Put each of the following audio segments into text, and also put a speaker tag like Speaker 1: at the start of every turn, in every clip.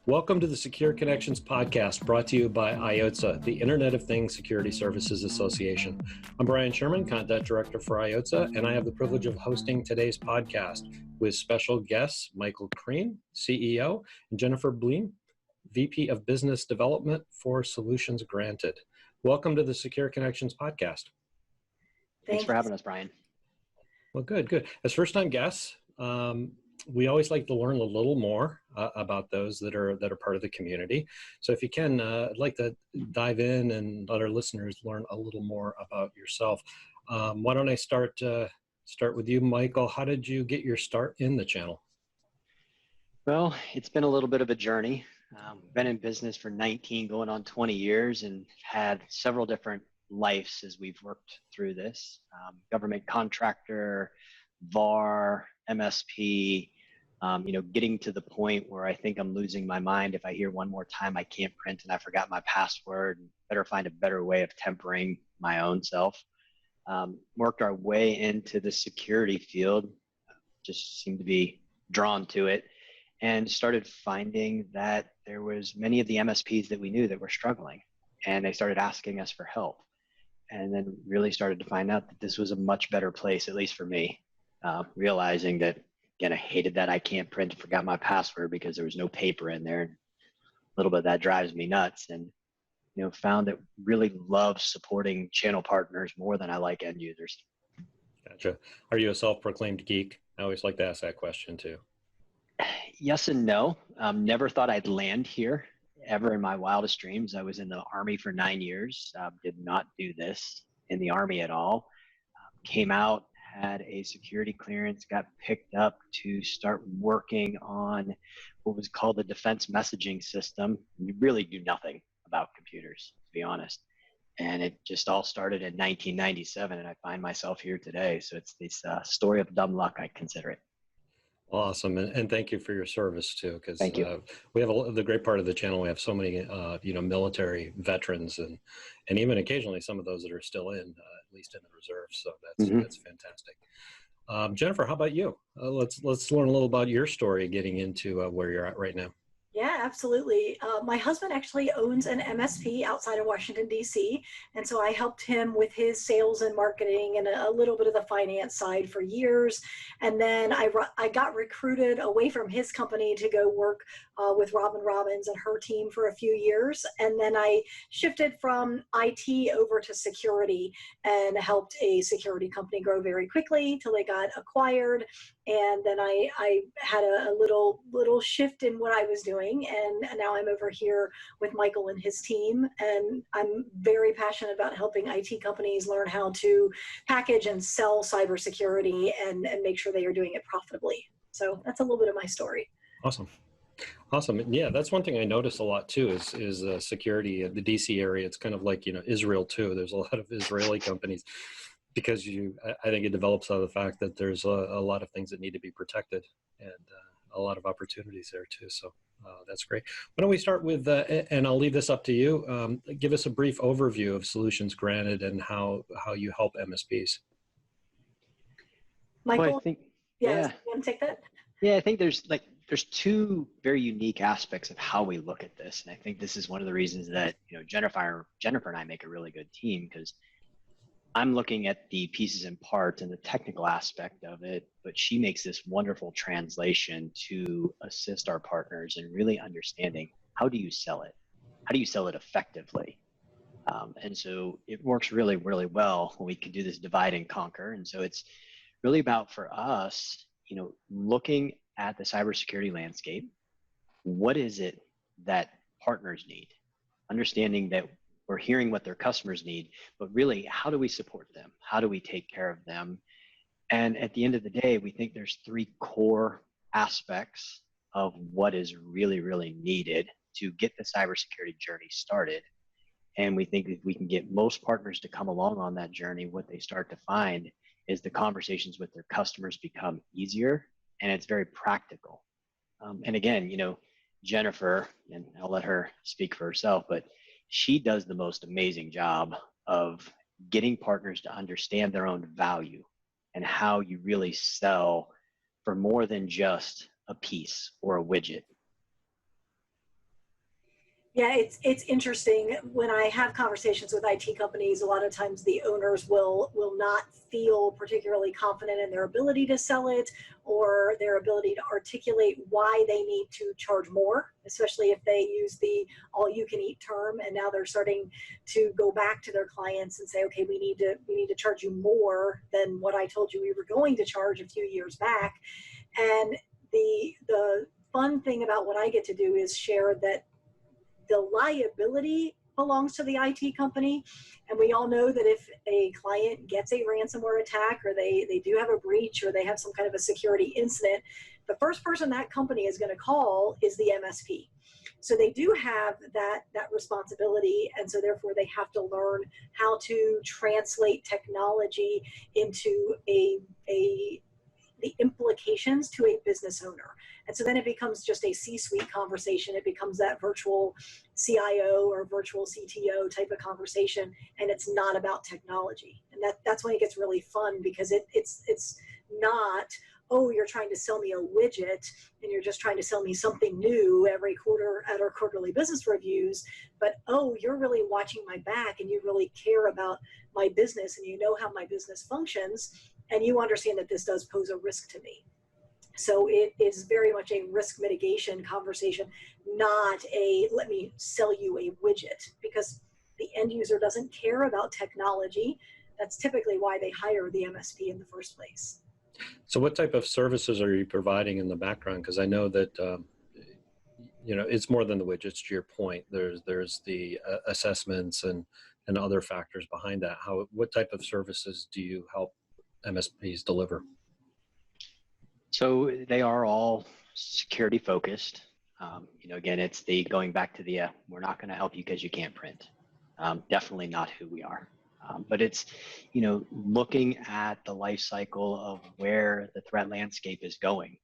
Speaker 1: Welcome to the Secure Connections podcast, brought to you by IOTSA, the Internet of Things Security Services Association. I'm Brian Sherman, Content Director for IOTSA, and I have the privilege of hosting today's podcast with special guests Michael Crean, CEO, and Jennifer Bleam, VP of Business Development for Solutions Granted. Welcome to the Secure Connections podcast.
Speaker 2: Thanks for having us, Brian.
Speaker 1: Well, good. As first-time guests, we always like to learn a little more about those that are part of the community. So if you can, I'd like to dive in and let our listeners learn a little more about yourself. Why don't I start with you, Michael? How did you get your start in the channel?
Speaker 2: Well, it's been a little bit of a journey. Been in business for 19, going on 20 years, and had several different lives as we've worked through this. Government contractor, VAR, MSP, getting to the point where I think I'm losing my mind. If I hear one more time I can't print and I forgot my password, better find a better way of tempering my own self. Worked our way into the security field, just seemed to be drawn to it, and started finding that there was many of the MSPs that we knew that were struggling, and they started asking us for help. And then really started to find out that this was a much better place, at least for me, realizing that, again, I hated that I can't print, forgot my password because there was no paper in there. A little bit of that drives me nuts, and found that really love supporting channel partners more than I like end users.
Speaker 1: Gotcha. Are you a self-proclaimed geek? I always like to ask that question too.
Speaker 2: Yes and no. Never thought I'd land here ever in my wildest dreams. I was in the Army for 9 years, did not do this in the Army at all. Came out, had a security clearance, got picked up to start working on what was called the defense messaging system. You really do nothing about computers, to be honest. And it just all started in 1997, and I find myself here today. So it's this story of dumb luck, I consider it.
Speaker 1: Awesome, and thank you for your service too, because we have the great part of the channel. We have so many, military veterans, and even occasionally some of those that are still in, at least in the reserves. So that's fantastic. Jennifer, how about you? Let's learn a little about your story, getting into where you're at right now.
Speaker 3: Yeah, absolutely. My husband actually owns an MSP outside of Washington, D.C., and so I helped him with his sales and marketing and a little bit of the finance side for years. And then I got recruited away from his company to go work with Robin Robbins and her team for a few years. And then I shifted from IT over to security and helped a security company grow very quickly till they got acquired. And then I had a little shift in what I was doing, and now I'm over here with Michael and his team, and I'm very passionate about helping IT companies learn how to package and sell cybersecurity and make sure they are doing it profitably. So that's a little bit of my story.
Speaker 1: Awesome. Yeah, that's one thing I notice a lot too is security in the DC area. It's kind of like, Israel too. There's a lot of Israeli companies. Because I think it develops out of the fact that there's a lot of things that need to be protected, and a lot of opportunities there too. So that's great. Why don't we start with, and I'll leave this up to you. Give us a brief overview of Solutions Granted and how you help MSPs.
Speaker 3: Michael,
Speaker 2: well, I think,
Speaker 3: you want to take that?
Speaker 2: Yeah, I think there's two very unique aspects of how we look at this, and I think this is one of the reasons that Jennifer and I make a really good team, because I'm looking at the pieces and parts and the technical aspect of it, but she makes this wonderful translation to assist our partners in really understanding, how do you sell it? How do you sell it effectively? And so it works really, really well when we can do this divide and conquer. And so it's really about, for us, looking at the cybersecurity landscape. What is it that partners need? Understanding that we're hearing what their customers need, but really, how do we support them? How do we take care of them? And at the end of the day, we think there's three core aspects of what is really, really needed to get the cybersecurity journey started. And we think if we can get most partners to come along on that journey, what they start to find is the conversations with their customers become easier, and it's very practical. And again, Jennifer, and I'll let her speak for herself, but she does the most amazing job of getting partners to understand their own value and how you really sell for more than just a piece or a widget.
Speaker 3: Yeah, it's interesting when I have conversations with IT companies. A lot of times, the owners will not feel particularly confident in their ability to sell it or their ability to articulate why they need to charge more, especially if they use the all-you-can-eat term. And now they're starting to go back to their clients and say, okay, we need to charge you more than what I told you we were going to charge a few years back. And the fun thing about what I get to do is share that the liability belongs to the IT company. And we all know that if a client gets a ransomware attack or they do have a breach or they have some kind of a security incident, the first person that company is going to call is the MSP. So they do have that responsibility. And so therefore they have to learn how to translate technology into the implications to a business owner. And so then it becomes just a C-suite conversation. It becomes that virtual CIO or virtual CTO type of conversation, and it's not about technology. And that's when it gets really fun, because it's not, oh, you're trying to sell me a widget and you're just trying to sell me something new every quarter at our quarterly business reviews, but oh, you're really watching my back and you really care about my business and you know how my business functions and you understand that this does pose a risk to me. So it is very much a risk mitigation conversation, not a let me sell you a widget, because the end user doesn't care about technology. That's typically why they hire the MSP in the first place.
Speaker 1: So what type of services are you providing in the background? Because I know that, it's more than the widgets, to your point. There's the assessments and other factors behind that. What type of services do you help MSPs deliver?
Speaker 2: So they are all security focused. Again, it's the going back to the we're not going to help you because you can't print. Definitely not who we are. But it's, looking at the life cycle of where the threat landscape is going.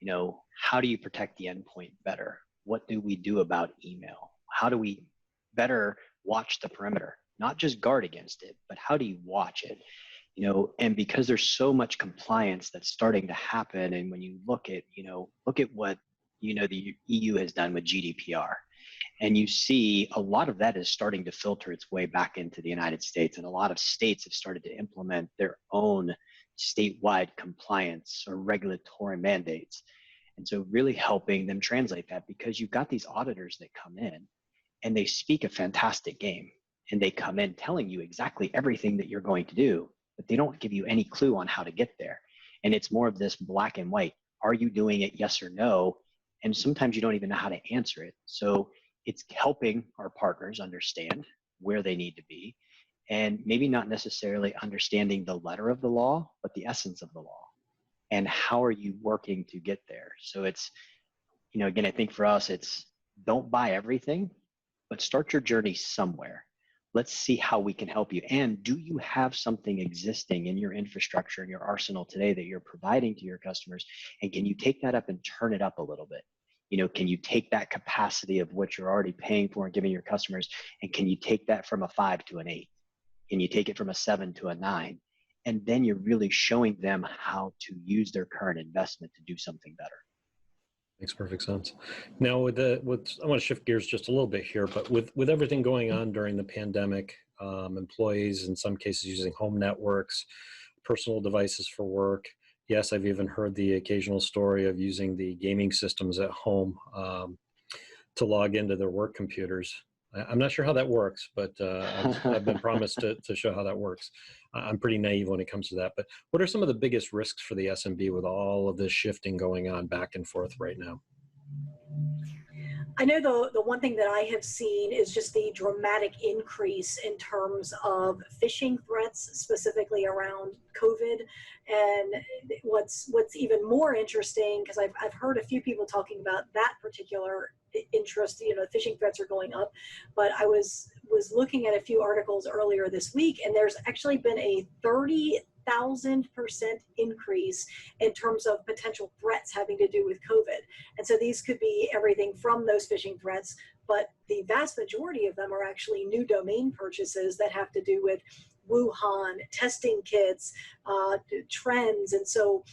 Speaker 2: How do you protect the endpoint better? What do we do about email? How do we better watch the perimeter? Not just guard against it, but how do you watch it? And because there's so much compliance that's starting to happen, and when you look at what the EU has done with GDPR, and you see a lot of that is starting to filter its way back into the United States, and a lot of states have started to implement their own statewide compliance or regulatory mandates. And so really helping them translate that, because you've got these auditors that come in and they speak a fantastic game, and they come in telling you exactly everything that you're going to do, but they don't give you any clue on how to get there. And it's more of this black and white. Are you doing it? Yes or no? And sometimes you don't even know how to answer it. So it's helping our partners understand where they need to be, and maybe not necessarily understanding the letter of the law, but the essence of the law. And how are you working to get there? So it's, again, I think for us, it's don't buy everything, but start your journey somewhere. Let's see how we can help you. And do you have something existing in your infrastructure, in your arsenal today that you're providing to your customers? And can you take that up and turn it up a little bit? Can you take that capacity of what you're already paying for and giving your customers, and can you take that from a 5 to an 8? Can you take it from a 7 to a 9? And then you're really showing them how to use their current investment to do something better.
Speaker 1: Makes perfect sense. Now, I want to shift gears just a little bit here, but with everything going on during the pandemic, employees in some cases using home networks, personal devices for work. Yes, I've even heard the occasional story of using the gaming systems at home to log into their work computers. I'm not sure how that works, but I've been promised to show how that works. I'm pretty naive when it comes to that. But what are some of the biggest risks for the SMB with all of this shifting going on back and forth right now?
Speaker 3: I know the one thing that I have seen is just the dramatic increase in terms of phishing threats, specifically around COVID. And what's even more interesting, because I've heard a few people talking about that particular interest, phishing threats are going up, but I was looking at a few articles earlier this week, and there's actually been a 30,000% increase in terms of potential threats having to do with COVID. And so these could be everything from those phishing threats, but the vast majority of them are actually new domain purchases that have to do with Wuhan, testing kits, trends. And so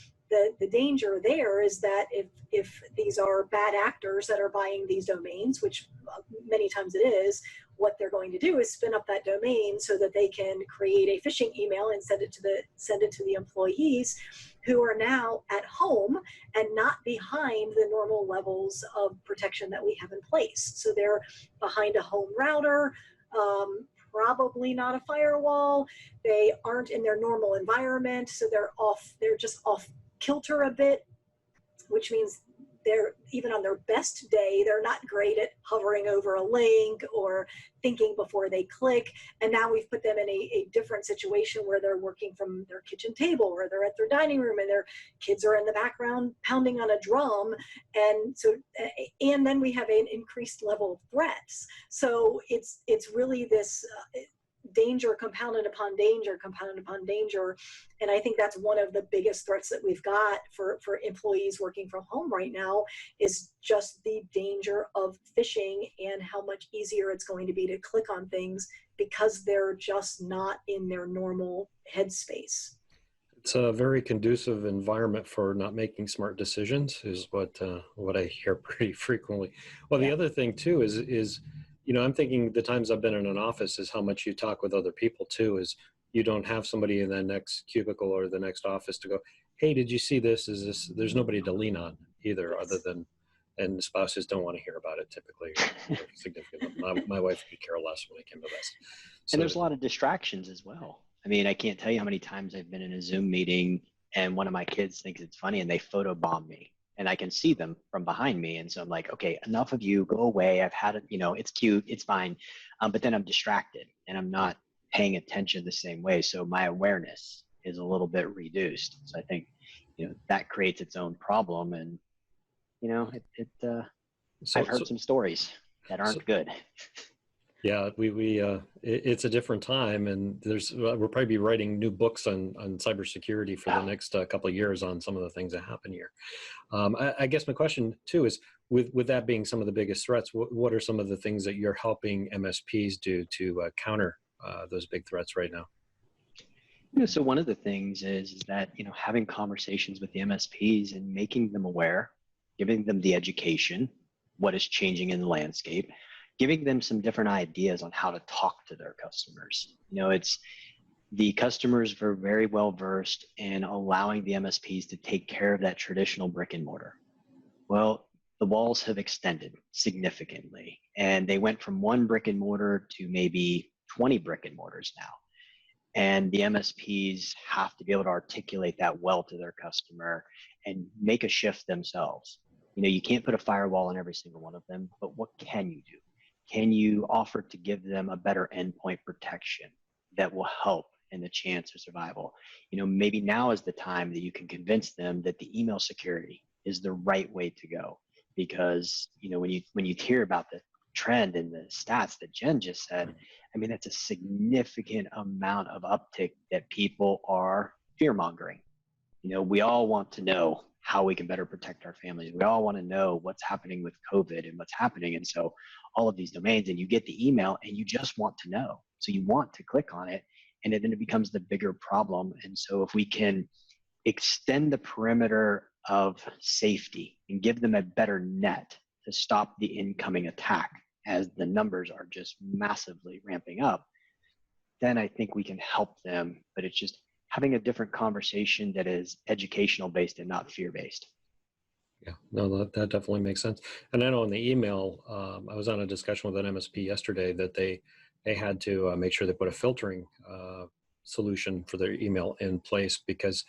Speaker 3: the danger there is that if these are bad actors that are buying these domains, which many times it is, what they're going to do is spin up that domain so that they can create a phishing email and send it to the employees who are now at home and not behind the normal levels of protection that we have in place. So they're behind a home router, probably not a firewall. They aren't in their normal environment, so they're just off kilter a bit, which means they're, even on their best day, they're not great at hovering over a link or thinking before they click. And now we've put them in a different situation where they're working from their kitchen table, or they're at their dining room and their kids are in the background pounding on a drum. And so, and then we have an increased level of threats. So it's really this danger compounded upon danger, compounded upon danger. And I think that's one of the biggest threats that we've got for employees working from home right now, is just the danger of phishing and how much easier it's going to be to click on things because they're just not in their normal headspace.
Speaker 1: It's a very conducive environment for not making smart decisions, is what I hear pretty frequently. Well, the other thing too is I'm thinking the times I've been in an office is how much you talk with other people too. Is you don't have somebody in the next cubicle or the next office to go, hey, did you see this? Is this? There's nobody to lean on either, other than, and spouses don't want to hear about it typically. Significantly, my wife could care less when it came to this. So,
Speaker 2: and there's a lot of distractions as well. I mean, I can't tell you how many times I've been in a Zoom meeting and one of my kids thinks it's funny and they photobomb me and I can see them from behind me. And so I'm like, okay, enough of you, go away. I've had it, it's cute, it's fine. But then I'm distracted and I'm not paying attention the same way. So my awareness is a little bit reduced. So I think, that creates its own problem. And, I've heard some stories that aren't good.
Speaker 1: Yeah, it's a different time, and we'll probably be writing new books on cybersecurity for the next couple of years on some of the things that happen here. I guess my question too is, with that being some of the biggest threats, what are some of the things that you're helping MSPs do to counter those big threats right now?
Speaker 2: So one of the things is that, having conversations with the MSPs and making them aware, giving them the education, what is changing in the landscape, giving them some different ideas on how to talk to their customers. It's the customers are very well versed in allowing the MSPs to take care of that traditional brick and mortar. Well, the walls have extended significantly, and they went from one brick and mortar to maybe 20 brick and mortars now. And the MSPs have to be able to articulate that well to their customer and make a shift themselves. You can't put a firewall on every single one of them, but what can you do? Can you offer to give them a better endpoint protection that will help in the chance of survival? Maybe now is the time that you can convince them that the email security is the right way to go. Because, when you hear about the trend and the stats that Jen just said, I mean, that's a significant amount of uptick that people are fear-mongering. We all want to know how we can better protect our families. We all want to know what's happening with COVID and what's happening. And so all of these domains, and you get the email and you just want to know. So you want to click on it, and then it becomes the bigger problem. And so if we can extend the perimeter of safety and give them a better net to stop the incoming attack as the numbers are just massively ramping up, then I think we can help them. But it's just having a different conversation that is educational based and not fear based.
Speaker 1: Yeah, no, that definitely makes sense. And I know in the email, I was on a discussion with an MSP yesterday that they had to make sure they put a filtering solution for their email in place, because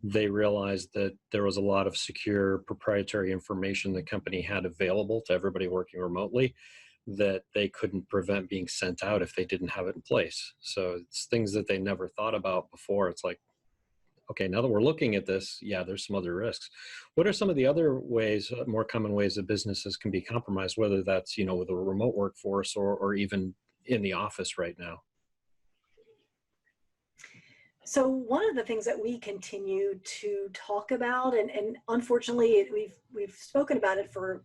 Speaker 1: they realized that there was a lot of secure proprietary information the company had available to everybody working remotely that they couldn't prevent being sent out if they didn't have it in place. So it's things that they never thought about before. It's like, okay, now that we're looking at this, yeah, there's some other risks. What are some of the other ways, more common ways that businesses can be compromised, whether that's, with a remote workforce or even in the office right now?
Speaker 3: So one of the things that we continue to talk about, and unfortunately we've spoken about it for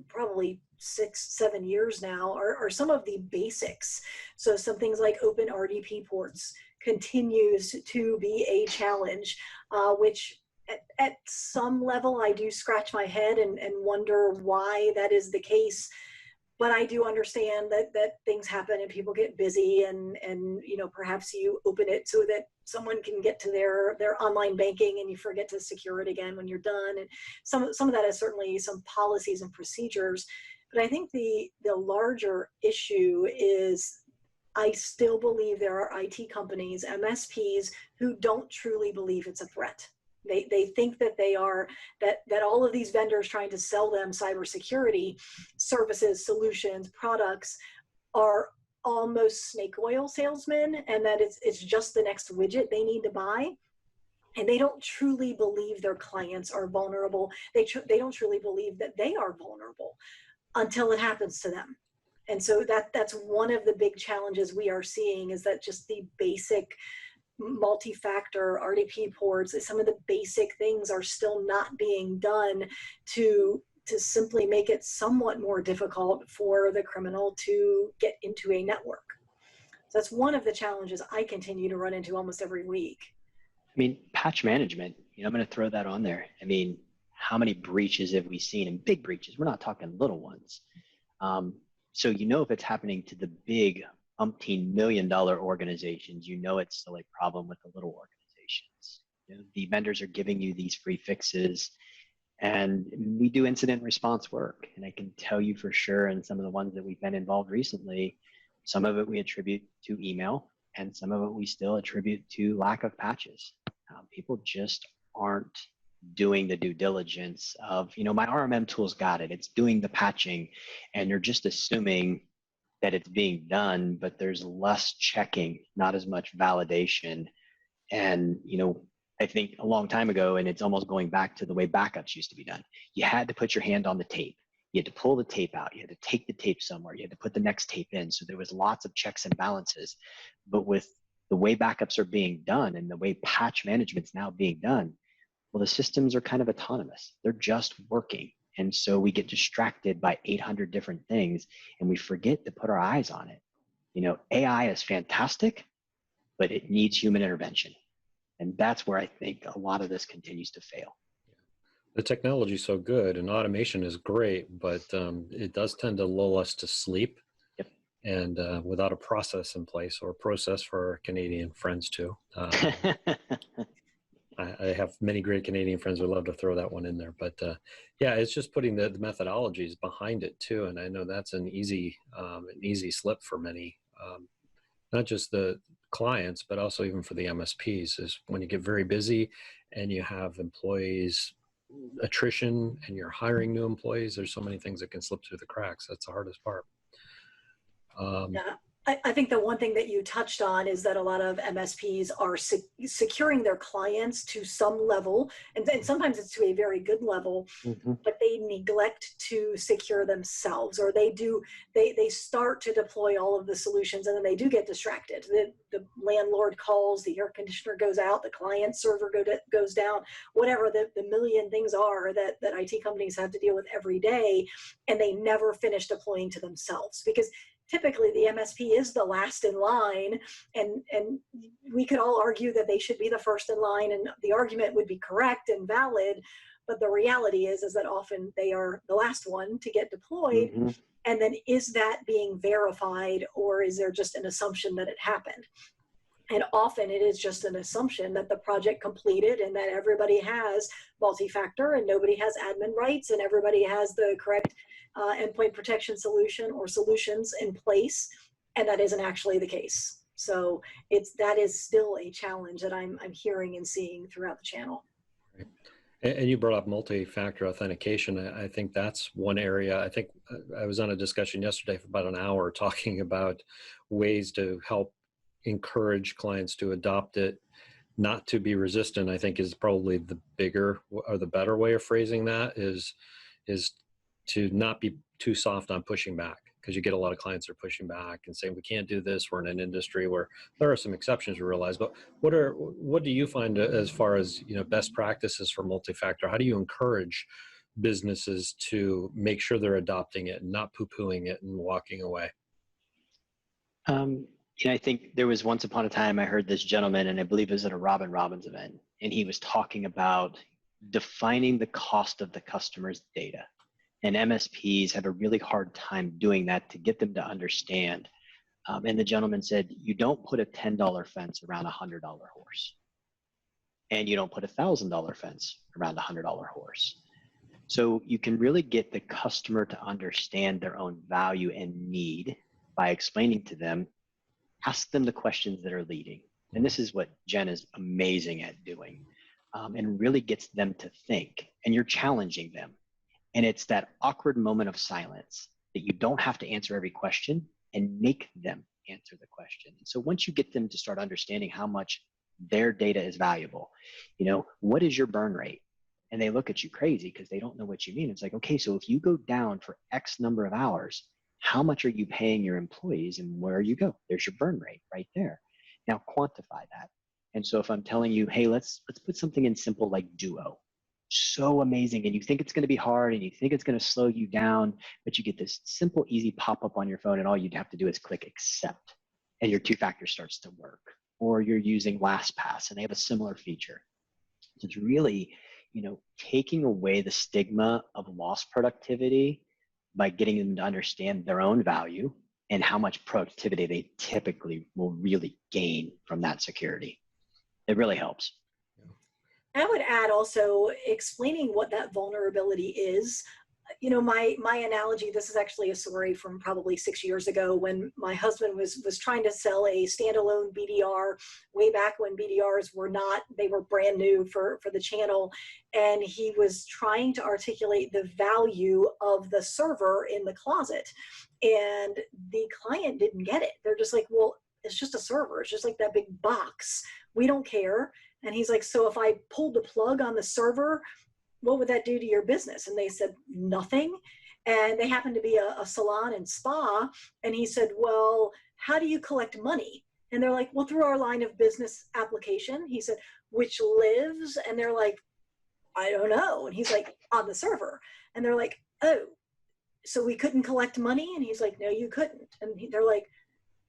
Speaker 3: probably 6-7 years now, are some of the basics. So some things like open RDP ports continues to be a challenge, which at some level, I do scratch my head and wonder why that is the case. But I do understand that things happen and people get busy, and perhaps you open it so that someone can get to their online banking and you forget to secure it again when you're done. And some of that is certainly some policies and procedures. But I think the larger issue is, I still believe there are IT companies, MSPs, who don't truly believe it's a threat. They think that they are, that all of these vendors trying to sell them cybersecurity services, solutions, products are almost snake oil salesmen, and that it's just the next widget they need to buy. And they don't truly believe their clients are vulnerable. They don't truly believe that they are vulnerable until it happens to them. And so that's one of the big challenges we are seeing, is that just the basic multi-factor RDP ports, some of the basic things are still not being done to simply make it somewhat more difficult for the criminal to get into a network. So that's one of the challenges I continue to run into almost every week.
Speaker 2: I mean, patch management, I'm going to throw that on there. I mean, how many breaches have we seen? And big breaches, we're not talking little ones. So if it's happening to the big umpteen $1 million organizations, it's still a problem with the little organizations. The vendors are giving you these free fixes, and we do incident response work. And I can tell you for sure, and some of the ones that we've been involved recently, some of it we attribute to email, and some of it we still attribute to lack of patches. People just aren't doing the due diligence of, my RMM tool's got it, it's doing the patching, and they're just assuming that it's being done, but there's less checking, not as much validation. And, I think a long time ago, and it's almost going back to the way backups used to be done, you had to put your hand on the tape. You had to pull the tape out. You had to take the tape somewhere. You had to put the next tape in. So there was lots of checks and balances. But with the way backups are being done and the way patch management's now being done, well, the systems are kind of autonomous. They're just working. And so we get distracted by 800 different things, and we forget to put our eyes on it. AI is fantastic, but it needs human intervention. And that's where I think a lot of this continues to fail.
Speaker 1: The technology is so good and automation is great, but it does tend to lull us to sleep.
Speaker 2: Yep.
Speaker 1: And without a process in place, or a process for our Canadian friends too. I have many great Canadian friends who love to throw that one in there, but yeah, it's just putting the methodologies behind it too. And I know that's an easy slip for many, not just the clients, but also even for the MSPs, is when you get very busy and you have employees attrition and you're hiring new employees, there's so many things that can slip through the cracks. That's the hardest part.
Speaker 3: Yeah. I think the one thing that you touched on is that a lot of MSPs are securing their clients to some level, and sometimes it's to a very good level, but they neglect to secure themselves, or they start to deploy all of the solutions and then they do get distracted. The landlord calls, the air conditioner goes out, the client server goes down, whatever the million things are that IT companies have to deal with every day, and they never finish deploying to themselves, because typically the MSP is the last in line, and we could all argue that they should be the first in line, and the argument would be correct and valid, but the reality is that often they are the last one to get deployed. And then is that being verified, or is there just an assumption that it happened? And often it is just an assumption that the project completed and that everybody has multi-factor and nobody has admin rights and everybody has the correct endpoint protection solution or solutions in place, and that isn't actually the case. So that is still a challenge that I'm hearing and seeing throughout the channel.
Speaker 1: Right. And you brought up multi-factor authentication. I think that's one area. I think I was on a discussion yesterday for about an hour talking about ways to help encourage clients to adopt it, not to be resistant. I think is probably the bigger or the better way of phrasing that is to not be too soft on pushing back, because you get a lot of clients that are pushing back and saying, we can't do this. We're in an industry where there are some exceptions, we realize, but what do you find as far as, best practices for multi-factor? How do you encourage businesses to make sure they're adopting it and not poo-pooing it and walking away?
Speaker 2: I think there was once upon a time I heard this gentleman, and I believe it was at a Robin Robbins event, and he was talking about defining the cost of the customer's data. And MSPs have a really hard time doing that to get them to understand. And the gentleman said, you don't put a $10 fence around a $100 horse. And you don't put a $1,000 fence around a $100 horse. So you can really get the customer to understand their own value and need by explaining to them, ask them the questions that are leading. And this is what Jen is amazing at doing, and really gets them to think. And you're challenging them. And it's that awkward moment of silence that you don't have to answer every question and make them answer the question. And so once you get them to start understanding how much their data is valuable, you know, what is your burn rate? And they look at you crazy because they don't know what you mean. It's like, okay, so if you go down for X number of hours, how much are you paying your employees and where you go? There's your burn rate right there. Now quantify that. And so if I'm telling you, hey, let's put something in simple like Duo. So amazing. And you think it's going to be hard and you think it's going to slow you down, but you get this simple, easy pop-up on your phone and all you'd have to do is click accept and your two-factor starts to work. Or you're using LastPass and they have a similar feature. So it's really, you know, taking away the stigma of lost productivity by getting them to understand their own value and how much productivity they typically will really gain from that security. It really helps.
Speaker 3: I would add also explaining what that vulnerability is. You know, my analogy, this is actually a story from probably 6 years ago when my husband was trying to sell a standalone BDR way back when BDRs were not, they were brand new for the channel. And he was trying to articulate the value of the server in the closet. And the client didn't get it. They're just like, well, it's just a server. It's just like that big box. We don't care. And he's like, so if I pulled the plug on the server, what would that do to your business? And they said, nothing. And they happened to be a salon and spa. And he said, well, how do you collect money? And they're like, well, through our line of business application. He said, which lives? And they're like, I don't know. And he's like, on the server. And they're like, oh, so we couldn't collect money? And he's like, no, you couldn't. And they're like,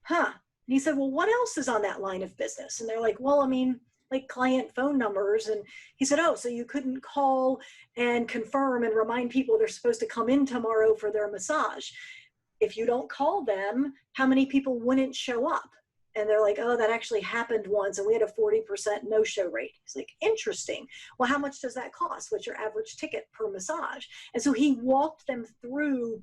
Speaker 3: huh. And he said, well, what else is on that line of business? And they're like, well, I mean, like client phone numbers. And he said, oh, so you couldn't call and confirm and remind people they're supposed to come in tomorrow for their massage. If you don't call them, how many people wouldn't show up? And they're like, oh, that actually happened once and we had a 40% no-show rate. He's like, interesting. Well, how much does that cost? What's your average ticket per massage? And so he walked them through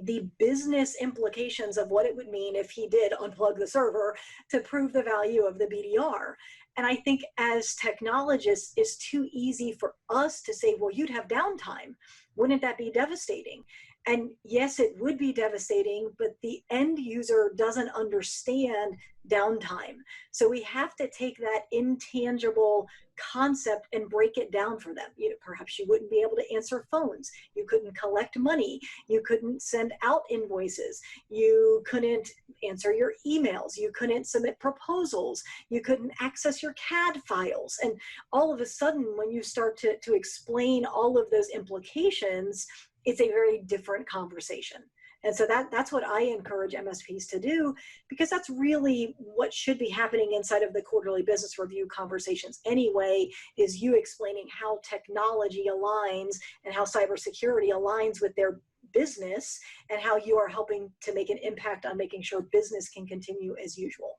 Speaker 3: the business implications of what it would mean if he did unplug the server to prove the value of the BDR. And I think as technologists, it's too easy for us to say, well, you'd have downtime. Wouldn't that be devastating? And yes, it would be devastating, but the end user doesn't understand downtime. So we have to take that intangible concept and break it down for them. You know, perhaps you wouldn't be able to answer phones. You couldn't collect money. You couldn't send out invoices. You couldn't answer your emails. You couldn't submit proposals. You couldn't access your CAD files. And all of a sudden, when you start to explain all of those implications, it's a very different conversation. And so that's what I encourage MSPs to do, because that's really what should be happening inside of the quarterly business review conversations anyway, is you explaining how technology aligns and how cybersecurity aligns with their business and how you are helping to make an impact on making sure business can continue as usual.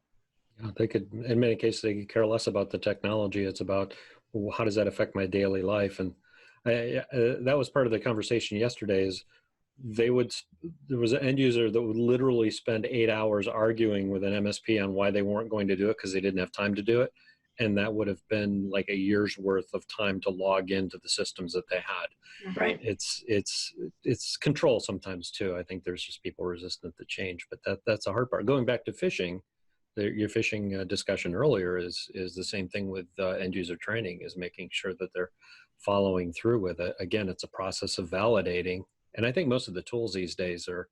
Speaker 1: Yeah, they could, in many cases, they could care less about the technology. It's about, well, how does that affect my daily life? And that was part of the conversation yesterday. Is there was an end user that would literally spend 8 hours arguing with an MSP on why they weren't going to do it because they didn't have time to do it, and that would have been like a year's worth of time to log into the systems that they had.
Speaker 2: Right.
Speaker 1: It's control sometimes too. I think there's just people resistant to change, but that's a hard part. Going back to phishing, your phishing discussion earlier is the same thing with end user training, is making sure that they're following through with it. Again, it's a process of validating. And I think most of the tools these days are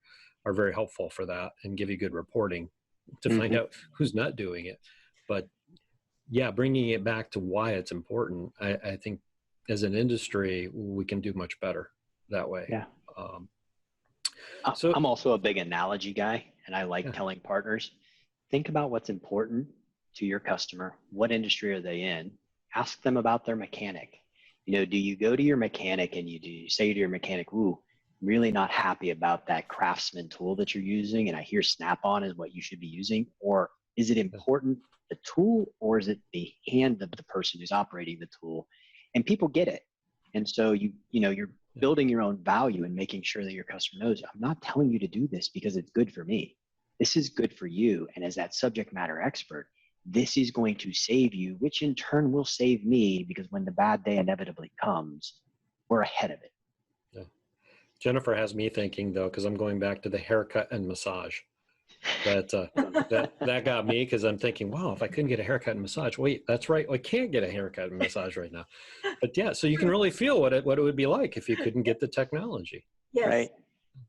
Speaker 1: very helpful for that and give you good reporting to find out who's not doing it. But yeah, bringing it back to why it's important, I think as an industry, we can do much better that way.
Speaker 2: Yeah.
Speaker 1: So
Speaker 2: I'm also a big analogy guy, and I like telling partners, think about what's important to your customer. What industry are they in? Ask them about their mechanic. Do you go to your mechanic and you say to your mechanic, ooh, really not happy about that Craftsman tool that you're using, and I hear Snap-on is what you should be using? Or is it important, the tool, or is it the hand of the person who's operating the tool? And people get it. And so you're building your own value and making sure that your customer knows, I'm not telling you to do this because it's good for me. This is good for you. And as that subject matter expert, this is going to save you, which in turn will save me, because when the bad day inevitably comes, we're ahead of it.
Speaker 1: Yeah. Jennifer has me thinking, though, because I'm going back to the haircut and massage. That got me, because I'm thinking, wow, if I couldn't get a haircut and massage, wait, that's right, I can't get a haircut and massage right now. But yeah, so you can really feel what it would be like if you couldn't get the technology.
Speaker 3: Yes.
Speaker 2: Right.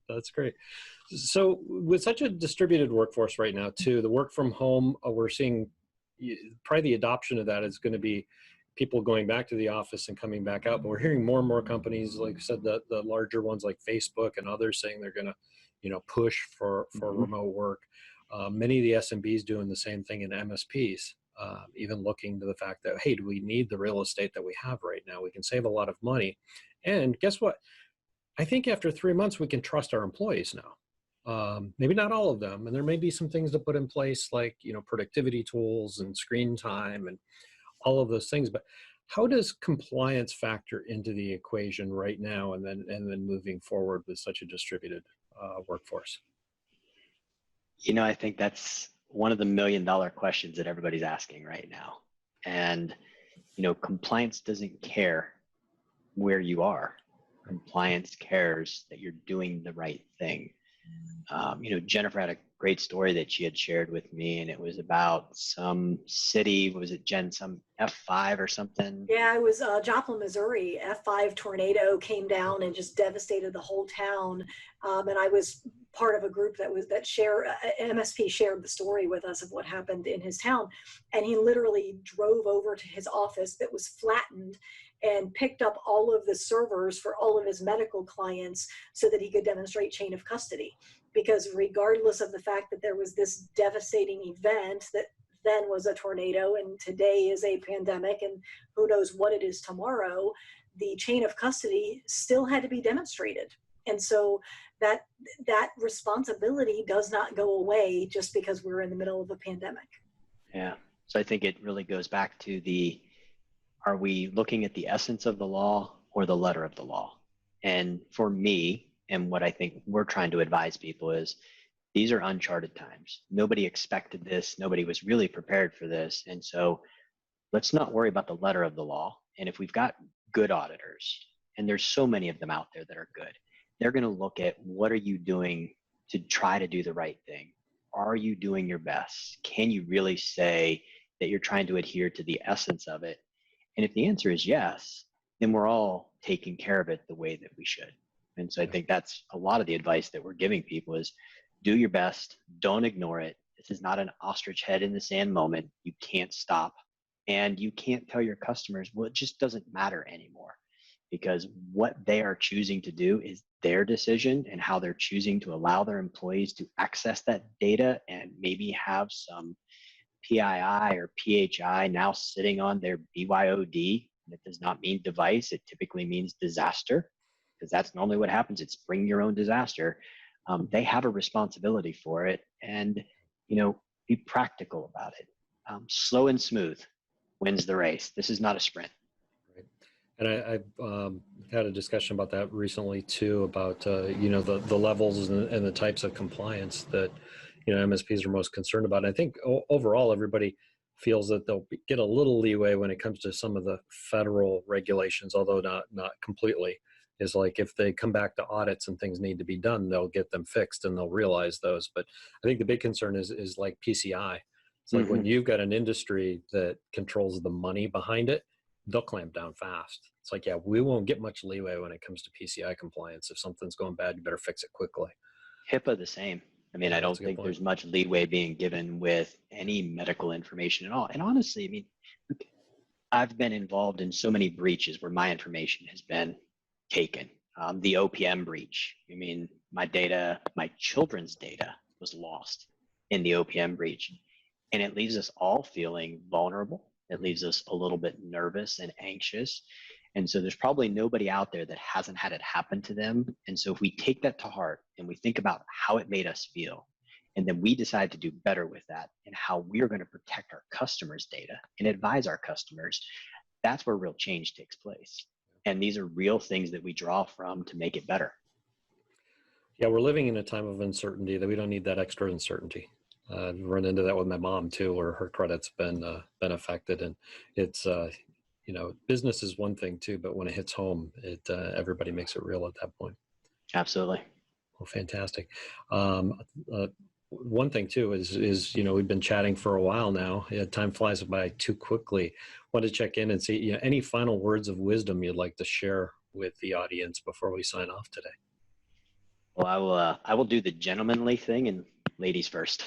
Speaker 1: That's great. So with such a distributed workforce right now too, the work from home, we're seeing probably the adoption of that is going to be people going back to the office and coming back out. But we're hearing more and more companies, like I said, the larger ones like Facebook and others, saying they're going to, push for remote work. Many of the SMBs doing the same thing, in MSPs, even looking to the fact that, hey, do we need the real estate that we have right now? We can save a lot of money. And guess what? I think after 3 months, we can trust our employees now. Maybe not all of them. And there may be some things to put in place, like, productivity tools and screen time and all of those things. But how does compliance factor into the equation right now, and then moving forward with such a distributed workforce?
Speaker 2: I think that's one of the $1 million questions that everybody's asking right now. And, compliance doesn't care where you are. Compliance cares that you're doing the right thing. Jennifer had a great story that she had shared with me, and it was about some city. Was it, Jen, some F5 or something?
Speaker 3: Yeah, it was Joplin, Missouri. F5 tornado came down and just devastated the whole town. And I was part of a group that MSP shared the story with us of what happened in his town. And he literally drove over to his office that was flattened and picked up all of the servers for all of his medical clients so that he could demonstrate chain of custody. Because regardless of the fact that there was this devastating event that then was a tornado and today is a pandemic and who knows what it is tomorrow, the chain of custody still had to be demonstrated. And so that responsibility does not go away just because we're in the middle of a pandemic.
Speaker 2: Yeah. So I think it really goes back to are we looking at the essence of the law or the letter of the law? And for me, and what I think we're trying to advise people is, these are uncharted times. Nobody expected this. Nobody was really prepared for this. And so let's not worry about the letter of the law. And if we've got good auditors, and there's so many of them out there that are good, they're going to look at, what are you doing to try to do the right thing? Are you doing your best? Can you really say that you're trying to adhere to the essence of it? And if the answer is yes, then we're all taking care of it the way that we should. And so I think that's a lot of the advice that we're giving people is, do your best, don't ignore it. This is not an ostrich head in the sand moment. You can't stop. And you can't tell your customers, well, it just doesn't matter anymore, because what they are choosing to do is their decision, and how they're choosing to allow their employees to access that data and maybe have some PII or PHI now sitting on their BYOD. That does not mean device. It typically means disaster, because that's normally what happens. It's bring your own disaster. They have a responsibility for it, and be practical about it. Slow and smooth wins the race. This is not a sprint.
Speaker 1: Right. And I've had a discussion about that recently too, about the levels and the types of compliance that MSPs are most concerned about. And I think overall everybody feels that they'll get a little leeway when it comes to some of the federal regulations, although not completely. Is like, if they come back to audits and things need to be done, they'll get them fixed and they'll realize those. But I think the big concern is like PCI. It's like, when you've got an industry that controls the money behind it, they'll clamp down fast. It's like, yeah, we won't get much leeway when it comes to PCI compliance. If something's going bad, you better fix it quickly.
Speaker 2: HIPAA the same. I mean, I don't think there's much leeway being given with any medical information at all. And honestly, I mean, I've been involved in so many breaches where my information has been taken. The OPM breach. I mean, my data, my children's data was lost in the OPM breach. And it leaves us all feeling vulnerable. It leaves us a little bit nervous and anxious. And so there's probably nobody out there that hasn't had it happen to them. And so if we take that to heart and we think about how it made us feel, and then we decide to do better with that and how we're going to protect our customers' data and advise our customers, that's where real change takes place. And these are real things that we draw from to make it better.
Speaker 1: Yeah, we're living in a time of uncertainty that we don't need that extra uncertainty. I've run into that with my mom too, where her credit's been affected, and it's business is one thing too, but when it hits home, everybody makes it real at that point.
Speaker 2: Absolutely.
Speaker 1: Well, fantastic. One thing too is we've been chatting for a while now. Time flies by too quickly. Want to check in and see any final words of wisdom you'd like to share with the audience before we sign off today.
Speaker 2: Well, I will do the gentlemanly thing, and ladies first.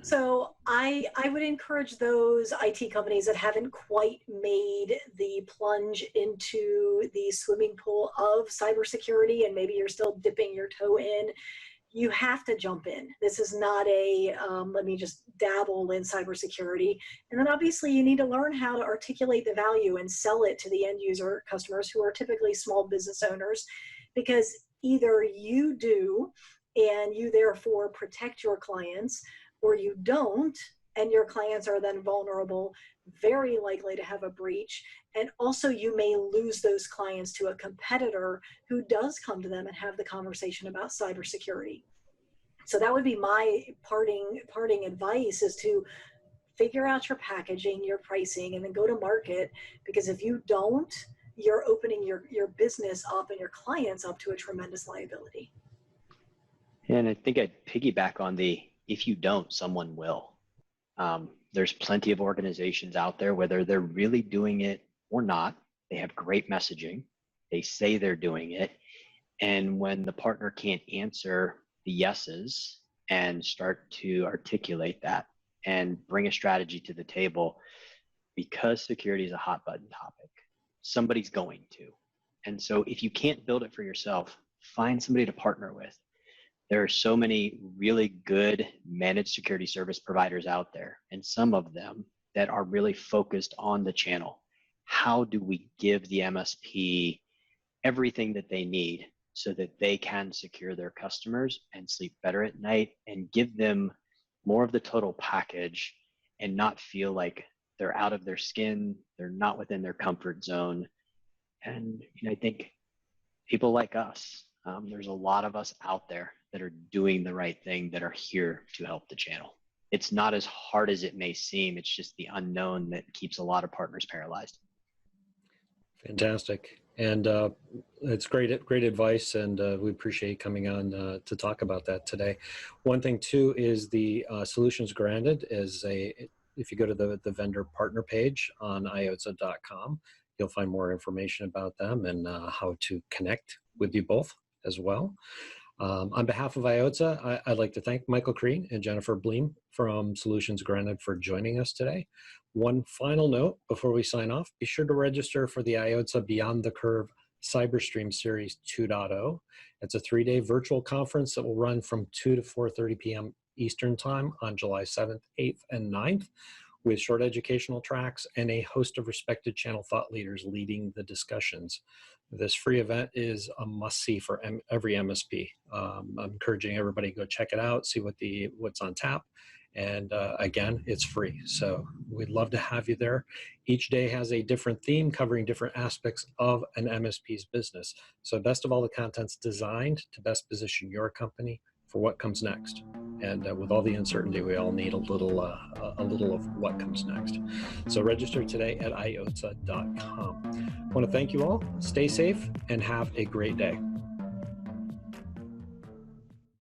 Speaker 3: So I would encourage those IT companies that haven't quite made the plunge into the swimming pool of cybersecurity, and maybe you're still dipping your toe in. You have to jump in. This is not a let me just dabble in cybersecurity. And then obviously you need to learn how to articulate the value and sell it to the end user customers, who are typically small business owners, because either you do and you therefore protect your clients, or you don't and your clients are then vulnerable, very likely to have a breach. And also you may lose those clients to a competitor who does come to them and have the conversation about cybersecurity. So that would be my parting advice, is to figure out your packaging, your pricing, and then go to market. Because if you don't, you're opening your business up and your clients up to a tremendous liability.
Speaker 2: And I think I'd piggyback on if you don't, someone will. There's plenty of organizations out there, whether they're really doing it or not. They have great messaging. They say they're doing it. And when the partner can't answer the yeses and start to articulate that and bring a strategy to the table, because security is a hot button topic, somebody's going to. And so if you can't build it for yourself, find somebody to partner with. There are so many really good managed security service providers out there, and some of them that are really focused on the channel. How do we give the MSP everything that they need so that they can secure their customers and sleep better at night, and give them more of the total package and not feel like they're out of their skin, they're not within their comfort zone. And I think people like us, there's a lot of us out there that are doing the right thing, that are here to help the channel. It's not as hard as it may seem. It's just the unknown that keeps a lot of partners paralyzed.
Speaker 1: Fantastic. And it's great advice, and we appreciate you coming on to talk about that today. One thing too is the solutions granted if you go to the vendor partner page on iotza.com, you'll find more information about them and how to connect with you both as well. On behalf of IOTZA, I'd like to thank Michael Crean and Jennifer Bleam from Solutions Granted for joining us today. One final note before we sign off: be sure to register for the IOTZA Beyond the Curve Cyberstream Series 2.0. It's a 3-day virtual conference that will run from 2 to 4:30 p.m. Eastern Time on July 7th, 8th, and 9th, with short educational tracks and a host of respected channel thought leaders leading the discussions. This free event is a must-see for every MSP. I'm encouraging everybody to go check it out, see what's on tap. And again, it's free. So we'd love to have you there. Each day has a different theme covering different aspects of an MSP's business. So best of all, the content's designed to best position your company for what comes next. And with all the uncertainty, we all need a little of what comes next. So register today at iotza.com. I want to thank you all. Stay safe and have a great day.